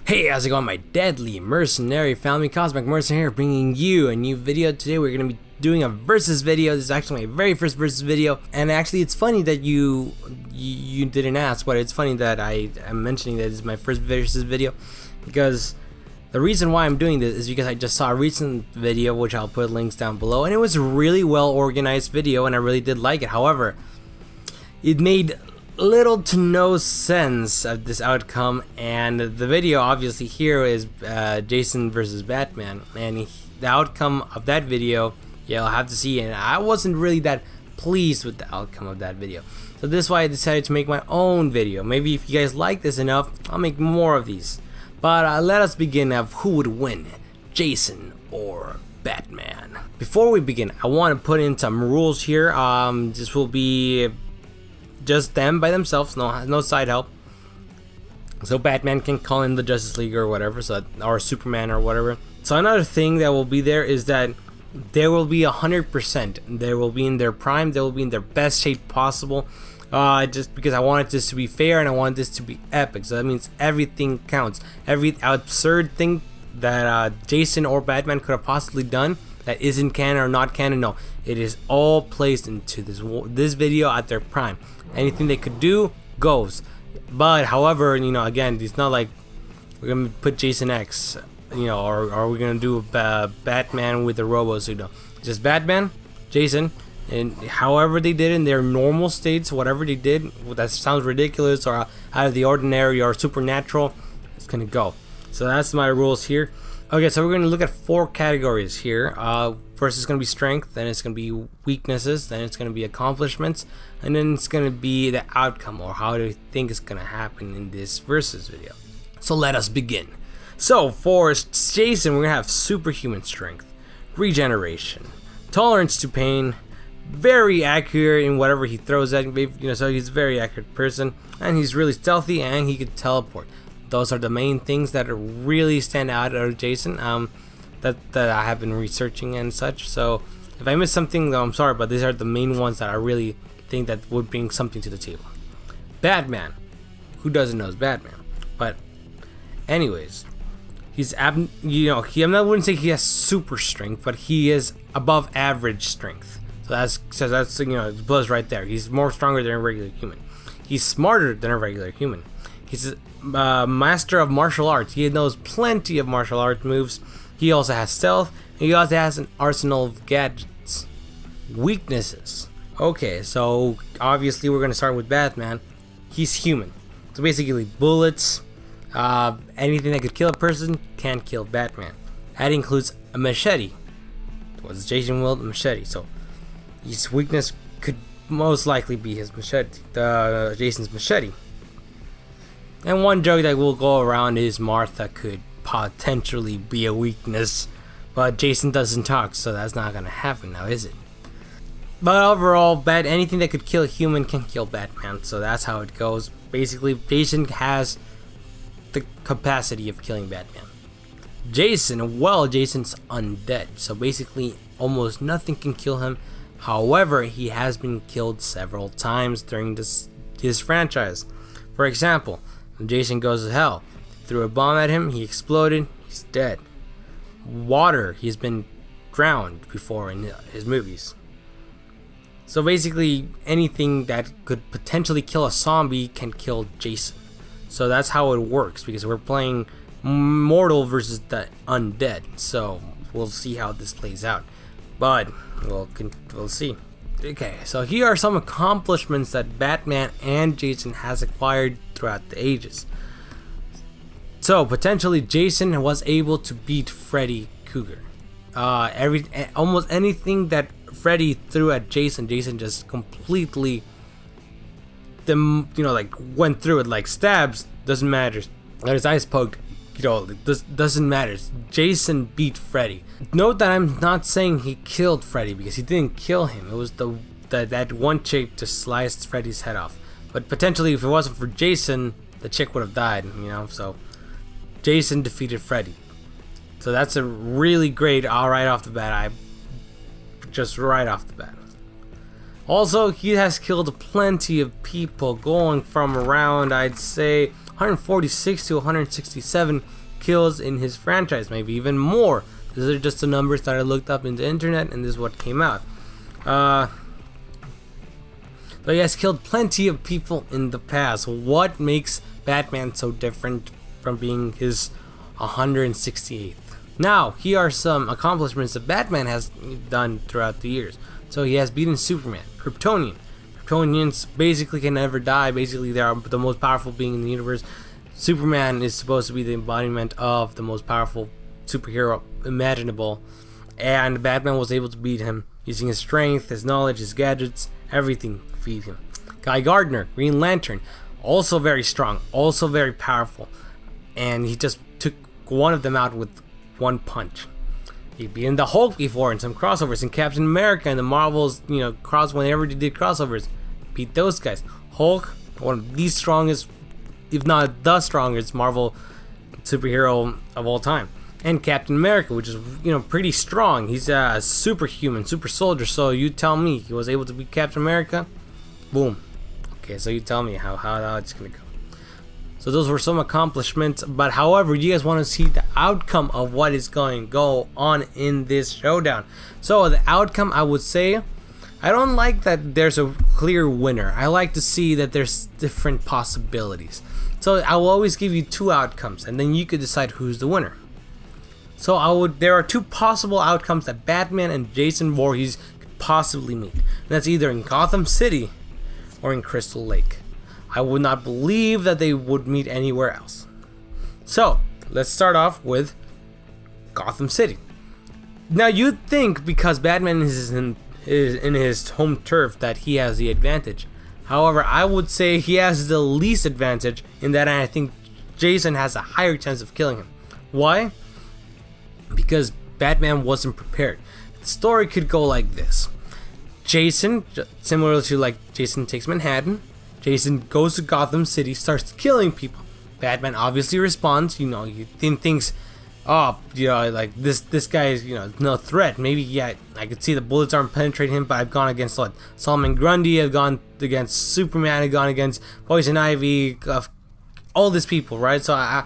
Hey, how's it going, my deadly mercenary family? Cosmic Mercenary here, bringing you a new video. Today we're going to be doing a versus video. This is actually my very first versus video, and actually it's funny that you didn't ask, but it's funny that I'm mentioning that this is my first versus video, because the reason why I'm doing this is because I just saw a recent video, which I'll put links down below, and it was a really well organized video, and I really did like it. However, it made little to no sense of this outcome, and the video obviously here is Jason versus Batman, and the outcome of that video you'll have to see, and I wasn't really that pleased with the outcome of that video. So this is why I decided to make my own video. Maybe if you guys like this enough, I'll make more of these. But let us begin of who would win, Jason or Batman. Before we begin, I want to put in some rules here. This will be just them by themselves, no side help. So Batman can call in the Justice League or whatever, or Superman or whatever. So another thing that will be there is that they will be 100%. They will be in their prime. They will be in their best shape possible. Just because I wanted this to be fair and I want this to be epic. So that means everything counts. Every absurd thing that Jason or Batman could have possibly done that isn't canon or not canon, no, it is all placed into this video at their prime. Anything they could do goes. But however, again, it's not like we're gonna put Jason X, or we're gonna do a Batman with a robo suit. No, just Batman, Jason, and however they did in their normal states, whatever they did that sounds ridiculous or out of the ordinary or supernatural, it's gonna go. So that's my rules here. Okay, so we're going to look at 4 categories here. First it's going to be strength, then it's going to be weaknesses, then it's going to be accomplishments, and then it's going to be the outcome, or how do you think it's going to happen in this versus video. So let us begin. So for Jason, we're going to have superhuman strength, regeneration, tolerance to pain, very accurate in whatever he throws at you, so he's a very accurate person, and he's really stealthy, and he could teleport. Those are the main things that really stand out of Jason, that I have been researching and such. So if I miss something, though, I'm sorry, but these are the main ones that I really think that would bring something to the table. Batman, who doesn't know is Batman? But anyways, he's I'm not wouldn't say he has super strength, but he is above average strength. So that's it blows right there. He's more stronger than a regular human. He's smarter than a regular human. He's a master of martial arts. He knows plenty of martial arts moves. He also has stealth. He also has an arsenal of gadgets. Weaknesses. Okay, so obviously we're going to start with Batman. He's human. So basically bullets, anything that could kill a person can't kill Batman. That includes a machete. What's Jason wield? A machete. So his weakness could most likely be his machete. Jason's machete. And one joke that will go around is Martha could potentially be a weakness, but Jason doesn't talk, so that's not gonna happen now, is it? But overall, anything that could kill a human can kill Batman, so that's how it goes. Basically, Jason has the capacity of killing Batman. Jason's undead, so basically almost nothing can kill him. However, he has been killed several times during his franchise. For example, when Jason goes to hell, threw a bomb at him, he exploded, he's dead. Water, he's been drowned before in his movies. So basically, anything that could potentially kill a zombie can kill Jason. So that's how it works, because we're playing mortal versus the undead. So we'll see how this plays out. But we'll see. Okay, so here are some accomplishments that Batman and Jason has acquired throughout the ages. So potentially Jason was able to beat Freddy Krueger. Almost anything that Freddy threw at Jason just completely went through it, like stabs, doesn't matter. Got his eyes poked, this doesn't matter. Jason beat Freddy. Note that I'm not saying he killed Freddy, because he didn't kill him. It was that one chick just sliced Freddy's head off. But potentially, if it wasn't for Jason, the chick would have died. So Jason defeated Freddy. So that's a really great right off the bat. Right off the bat. Also, he has killed plenty of people, going from around, I'd say, 146 to 167 kills in his franchise, maybe even more. These are just the numbers that I looked up in the internet, and this is what came out. But he has killed plenty of people in the past. What makes Batman so different from being his 168th? Now, here are some accomplishments that Batman has done throughout the years. So he has beaten Superman, Kryptonian. Kryptonians basically can never die. Basically, they are the most powerful being in the universe. Superman is supposed to be the embodiment of the most powerful superhero imaginable, and Batman was able to beat him using his strength, his knowledge, his gadgets, everything to feed him. Guy Gardner, Green Lantern, also very strong, also very powerful, and he just took one of them out with one punch. He'd be in the Hulk before in some crossovers, in Captain America and the Marvels, whenever they did crossovers, beat those guys. Hulk, one of the strongest, if not the strongest Marvel superhero of all time. And Captain America, which is, pretty strong. He's a superhuman, super soldier. So you tell me he was able to beat Captain America? Boom. Okay, so you tell me how it's gonna go. So those were some accomplishments, but however, you guys want to see the outcome of what is going to go on in this showdown. So the outcome, I would say, I don't like that there's a clear winner. I like to see that there's different possibilities. So I will always give you two outcomes, and then you could decide who's the winner. So there are two possible outcomes that Batman and Jason Voorhees could possibly meet. And that's either in Gotham City or in Crystal Lake. I would not believe that they would meet anywhere else. So let's start off with Gotham City. Now you'd think because Batman is in his home turf that he has the advantage. However, I would say he has the least advantage in that I think Jason has a higher chance of killing him. Why? Because Batman wasn't prepared. The story could go like this. Jason, similar to like Jason Takes Manhattan, Jason goes to Gotham City, starts killing people. Batman obviously responds, he thinks, like this guy is, no threat. Maybe, yeah, I could see the bullets aren't penetrating him, but I've gone against Solomon Grundy, I've gone against Superman, I've gone against Poison Ivy, all these people, right? So I'm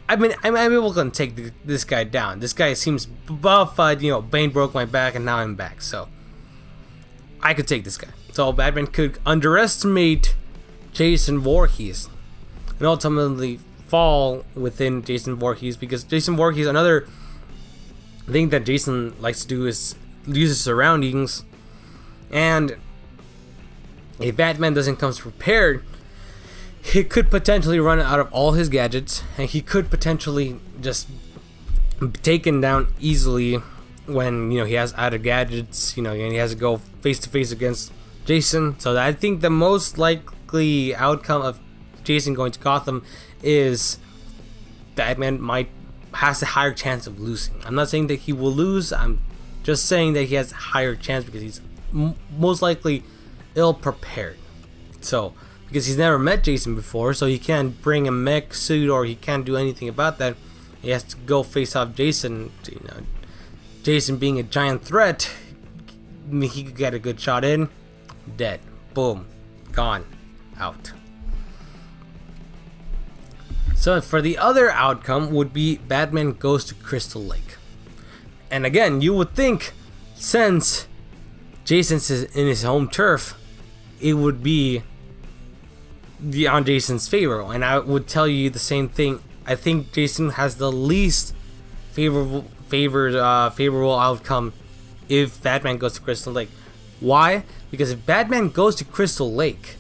able to take this guy down. This guy seems buff, Bane broke my back and now I'm back, so I could take this guy. So Batman could underestimate Jason Voorhees and ultimately fall within Jason Voorhees, because Jason Voorhees, another thing that Jason likes to do is use his surroundings, and if Batman doesn't come prepared, he could potentially run out of all his gadgets, and he could potentially just be taken down easily when he has out of gadgets, and he has to go face to face against Jason. So I think the most likely outcome of Jason going to Gotham is Batman has a higher chance of losing. I'm not saying that he will lose. I'm just saying that he has a higher chance because he's most likely ill prepared. So because he's never met Jason before, so he can't bring a mech suit or he can't do anything about that. He has to go face off Jason. Jason being a giant threat, he could get a good shot in, dead, boom, gone, out. So for the other outcome would be Batman goes to Crystal Lake. And again, you would think since Jason's in his home turf, it would be on Jason's favor. And I would tell you the same thing. I think Jason has the least favorable outcome if Batman goes to Crystal Lake. Why? Because if Batman goes to Crystal Lake,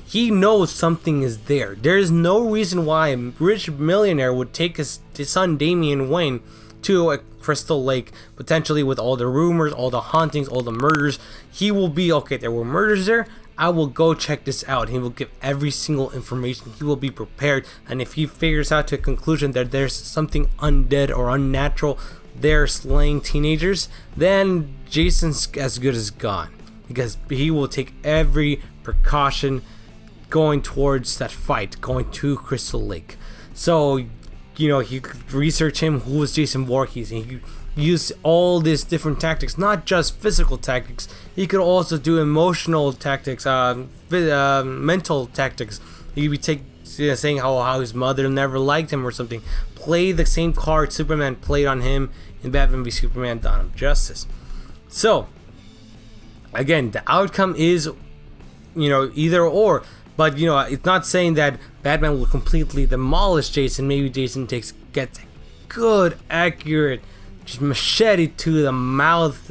he knows something is there. There is no reason why a rich millionaire would take his son Damian Wayne to a Crystal Lake, potentially with all the rumors, all the hauntings, all the murders. He will be, okay, there were murders there, I will go check this out. He will give every single information. He will be prepared, and if he figures out to a conclusion that there's something undead or unnatural there slaying teenagers, then Jason's as good as gone, because he will take every precaution going towards that fight, going to Crystal Lake. So, he could research him, who was Jason Voorhees, and he could use all these different tactics, not just physical tactics. He could also do emotional tactics, mental tactics. He could be saying how his mother never liked him or something. Play the same card Superman played on him in Batman v Superman: Dawn of Justice. So again, the outcome is, either or. But it's not saying that Batman will completely demolish Jason. Maybe Jason gets a good, accurate machete to the mouth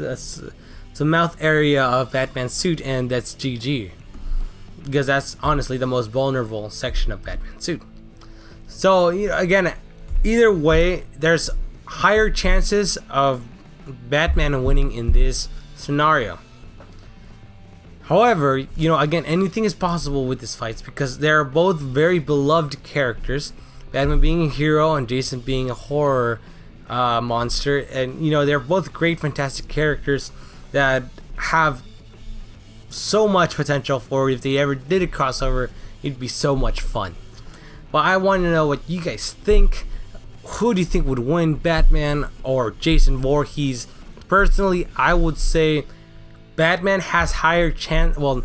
area of Batman's suit, and that's GG. Because that's honestly the most vulnerable section of Batman's suit. So again, either way, there's higher chances of Batman winning in this scenario. However, again, anything is possible with this fight because they're both very beloved characters. Batman being a hero and Jason being a horror monster, and they're both great, fantastic characters that have so much potential for, if they ever did a crossover, it'd be so much fun. But I want to know what you guys think. Who do you think would win, Batman or Jason Voorhees? Personally, I would say Batman has higher chance. Well,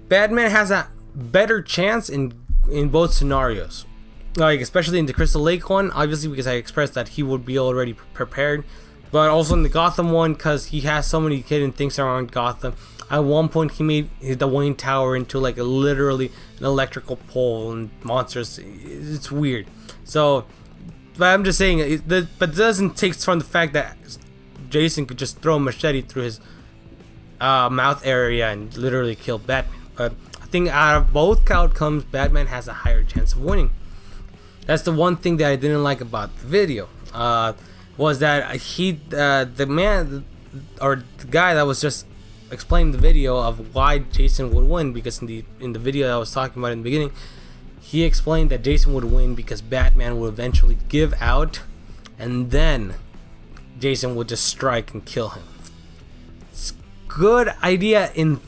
Batman has a better chance in both scenarios. Like especially in the Crystal Lake one, obviously because I expressed that he would be already prepared. But also in the Gotham one, because he has so many hidden things around Gotham. At one point, he made the Wayne Tower into like literally an electrical pole and monsters. It's weird. So, but I'm just saying, but it doesn't take from the fact that Jason could just throw a machete through his mouth area and literally kill Batman. But I think out of both outcomes, Batman has a higher chance of winning. That's the one thing that I didn't like about the video. Was that the man or the guy that was just explaining the video of why Jason would win, because in the video that I was talking about in the beginning, he explained that Jason would win because Batman would eventually give out, and then Jason would just strike and kill him. It's a good idea in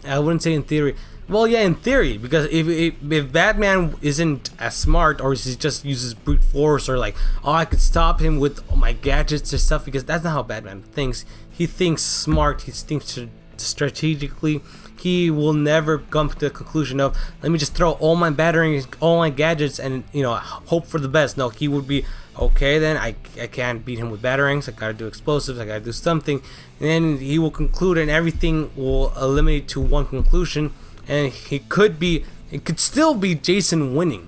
I wouldn't say in theory. Well, yeah, in theory, because if Batman isn't as smart, or he just uses brute force, or like, oh, I could stop him with my gadgets or stuff, because that's not how Batman thinks. He thinks smart, he thinks strategically. He will never come to the conclusion of, let me just throw all my batteries, all my gadgets, and hope for the best. No, he would be, okay, then I can't beat him with batarangs, I gotta do explosives, I gotta do something, and then he will conclude, and everything will eliminate to one conclusion. And it could still be Jason winning.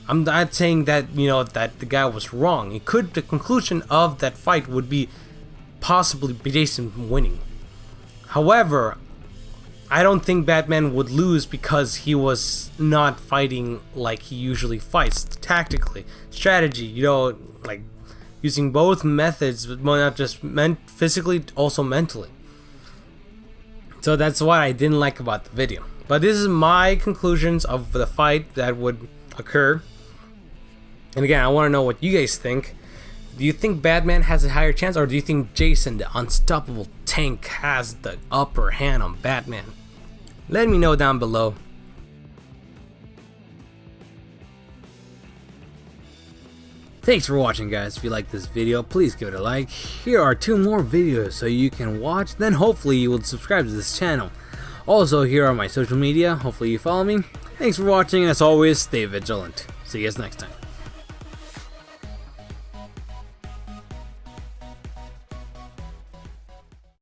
I'm not saying that that the guy was wrong. The conclusion of that fight would be possibly Jason winning. However, I don't think Batman would lose because he was not fighting like he usually fights, tactically, strategy. Like using both methods, but not just physically, also mentally. So that's what I didn't like about the video. But this is my conclusions of the fight that would occur. And again, I want to know what you guys think. Do you think Batman has a higher chance, or do you think Jason, the unstoppable tank, has the upper hand on Batman? Let me know down below. Thanks for watching, guys. If you like this video, please give it a like. Here are 2 more videos so you can watch, then hopefully you will subscribe to this channel. Also, here are my social media. Hopefully you follow me. Thanks for watching, and as always, stay vigilant. See you guys next time.